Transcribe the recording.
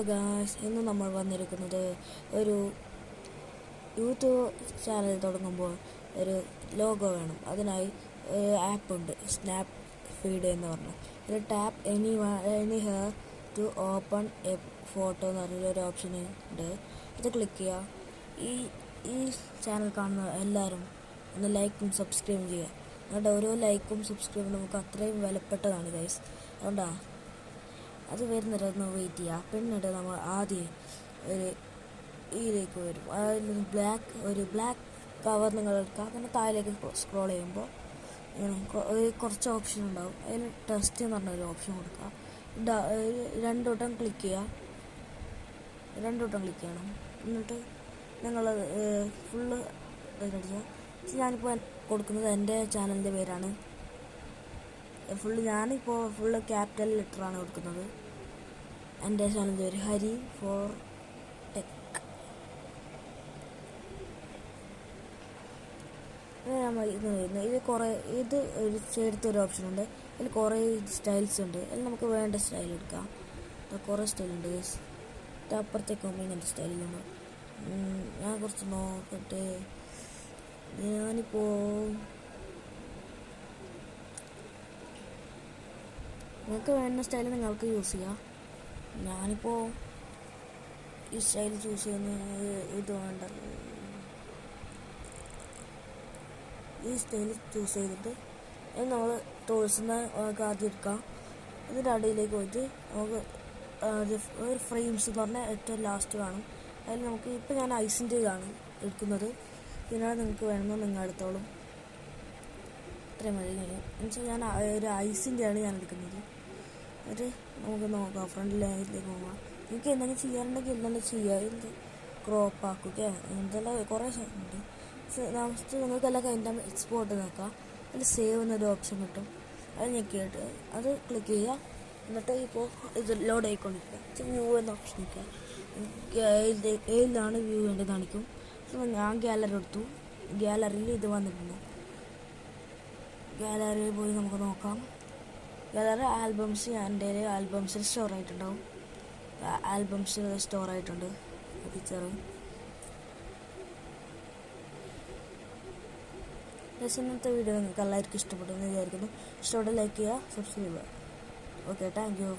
Guys, ഇന്ന് നമ്മൾ വന്നിരിക്കുന്നത് ഒരു യൂട്യൂബ് ചാനൽ തുടങ്ങുമ്പോൾ ഒരു ലോഗോ വേണം. അതിനായി ഒരു ആപ്പുണ്ട്, സ്നാപ്പ് ഫീഡ് എന്ന് പറഞ്ഞു. ഇതിൽ tap anywhere to open a photo എന്ന് പറഞ്ഞൊരു ഓപ്ഷൻ ഉണ്ട്. ഇത് ക്ലിക്ക് ചെയ്യുക. ഈ ചാനൽ കാണുന്ന എല്ലാവരും ഒന്ന് ലൈക്കും സബ്സ്ക്രൈബും ചെയ്യുക. നിങ്ങളുടെ ഓരോ ലൈക്കും സബ്സ്ക്രൈബും നമുക്ക് അത്രയും വിലപ്പെട്ടതാണ് ഗൈസ്. അതുകൊണ്ടാണ് അത് വരുന്നവരെ ഒന്ന് വെയിറ്റ് ചെയ്യുക. പിന്നീട് നമ്മൾ ആദ്യം ഒരു ഇതിലേക്ക് വരും. ഒരു ബ്ലാക്ക് കവർ നിങ്ങൾ എടുക്കുക. പിന്നെ താഴേക്ക് സ്ക്രോൾ ചെയ്യുമ്പോൾ കുറച്ച് ഓപ്ഷൻ ഉണ്ടാവും. അതിൽ ടെസ്റ്റ് എന്ന് പറഞ്ഞൊരു ഓപ്ഷൻ കൊടുക്കുക. രണ്ടുവട്ടം ക്ലിക്ക് ചെയ്യുക. രണ്ടുവട്ടം ക്ലിക്ക് ചെയ്യണം. എന്നിട്ട് നിങ്ങൾ ഫുള്ള് അടിച്ചാൽ ഞാനിപ്പോൾ കൊടുക്കുന്നത് എൻ്റെ ചാനലിൻ്റെ പേരാണ്. ഞാനിപ്പോൾ ഫുള്ള് ക്യാപിറ്റൽ ലെറ്ററാണ് കൊടുക്കുന്നത്. എൻ്റെ ചാനലിൻ്റെ പേര് ഹരി ഫോർ ടെക്. ഇത് ഒരു ചേർത്തൊരു ഓപ്ഷൻ ഉണ്ട്. അതിൽ കുറേ സ്റ്റൈൽസ് ഉണ്ട്. അതിൽ നമുക്ക് വേണ്ട സ്റ്റൈൽ എടുക്കാം. കുറേ സ്റ്റൈലുണ്ട്. അപ്പുറത്തേക്ക് പോകുമ്പോൾ ഇങ്ങനത്തെ സ്റ്റൈലുണ്ട്. ഞാൻ കുറച്ച് നോക്കട്ടെ. ഞാനിപ്പോൾ നിങ്ങൾക്ക് വേണ്ട സ്റ്റൈൽ നിങ്ങൾക്ക് യൂസ് ചെയ്യാം. ഞാനിപ്പോൾ ഈ സ്റ്റൈൽ ചൂസ് ചെയ്യുന്നത് ഇത് വേണ്ട. ഈ സ്റ്റൈൽ ചൂസ് ചെയ്തിട്ട് നമ്മൾ ടൂൾസിന് നമുക്ക് ആദ്യം എടുക്കാം. ഇതിൻ്റെ അടിയിലേക്ക് പോയിട്ട് നമുക്ക് ഒരു ഫ്രെയിംസ് എന്ന് പറഞ്ഞാൽ ഏറ്റവും ലാസ്റ്റ് കാണും. അതിൽ നമുക്ക് ഇപ്പോൾ ഞാൻ ഐസിൻ്റെ ഇതാണ് എടുക്കുന്നത്. പിന്നെ നിങ്ങൾക്ക് വേണമെന്ന് നിങ്ങൾ എടുത്തോളും. ഇത്രയും മതി. എന്നുവെച്ചാൽ ഞാൻ ഒരു ഐസിൻ്റെയാണ് ഞാൻ എടുക്കുന്നത്. എന്നിട്ട് നമുക്ക് നോക്കാം. ഫ്രണ്ട് ലൈനിലേക്ക് പോകാം. നിങ്ങൾക്ക് എന്തെങ്കിലും ചെയ്യാറുണ്ടെങ്കിൽ എന്തെങ്കിലും ചെയ്യുക. എന്ത് ക്രോപ്പ് ആക്കുക എന്തെല്ലാം കുറേ ഉണ്ട്. നിങ്ങൾക്കെല്ലാം കഴിഞ്ഞാൽ എക്സ്പോർട്ട് നോക്കാം. അതിൽ സേവ് എന്നൊരു ഓപ്ഷൻ കിട്ടും. അത് ഞെക്കിയിട്ട് അത് ക്ലിക്ക് ചെയ്യുക. എന്നിട്ട് ഇപ്പോൾ ഇത് ലോഡ് ആയിക്കൊണ്ടിരിക്കുക. വ്യൂ എന്ന ഓപ്ഷൻ നിൽക്കുക. ഏതിലാണ് വ്യൂ വേണ്ടത് കാണിക്കും. ഞാൻ ഗാലറി എടുത്തു. ഗാലറിയിൽ ഇത് വന്നിട്ടുണ്ട്. ഗാലറിയിൽ പോയി നമുക്ക് നോക്കാം. ഗാലറി ആൽബംസ് എൻ്റെ ആൽബംസിൽ സ്റ്റോർ ആയിട്ടുണ്ടാവും. ആൽബംസിൽ സ്റ്റോർ ആയിട്ടുണ്ട് പിക്ചർ. ഇന്നത്തെ വീഡിയോ നിങ്ങൾക്ക് എല്ലാവർക്കും ഇഷ്ടപ്പെട്ടു എന്ന് വിചാരിക്കുന്നു. ഇഷ്ടപ്പെട്ട ലൈക്ക് ചെയ്യുക, സബ്സ്ക്രൈബ് ചെയ്യുക. Okay, thank you.